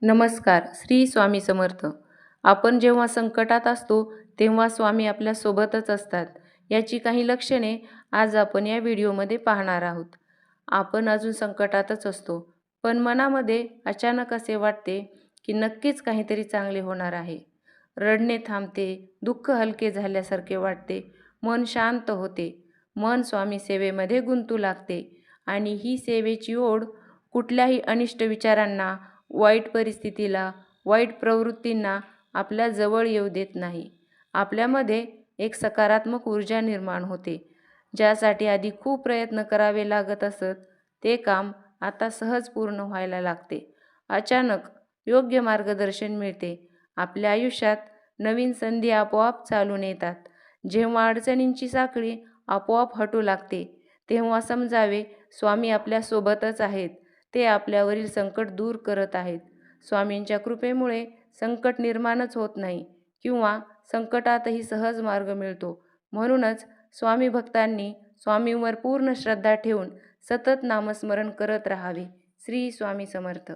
नमस्कार. श्री स्वामी समर्थ. आपण जेव्हा संकटात असतो तेव्हा स्वामी आपल्या सोबतच असतात. याची काही लक्षणे आज आपण या व्हिडिओमध्ये पाहणार आहोत. आपण अजून संकटातच असतो, पण मनामध्ये अचानक असे वाटते की नक्कीच काहीतरी चांगले होणार आहे. रडणे थांबते, दुःख हलके झाल्यासारखे वाटते, मन शांत होते, मन स्वामी सेवेमध्ये गुंतू लागते आणि ही सेवेची ओढ कुठल्याही अनिष्ट विचारांना, वाईट परिस्थितीला, वाईट प्रवृत्तींना आपल्या जवळ येऊ देत नाही. आपल्यामध्ये एक सकारात्मक ऊर्जा निर्माण होते. ज्यासाठी आधी खूप प्रयत्न करावे लागत असत, ते काम आता सहज पूर्ण व्हायला लागते. अचानक योग्य मार्गदर्शन मिळते. आपल्या आयुष्यात नवीन संधी आपोआप चालून येतात. जेव्हा अडचणींची साखळी आपोआप हटू लागते, तेव्हा समजावे स्वामी आपल्या सोबतच आहेत. ते आपल्यावरील संकट दूर करत आहेत. स्वामींच्या कृपेमुळे संकट निर्माणच होत नाही किंवा संकटातही सहज मार्ग मिळतो. म्हणूनच स्वामी भक्तांनी स्वामींवर पूर्ण श्रद्धा ठेवून सतत नामस्मरण करत राहावे. श्री स्वामी समर्थ.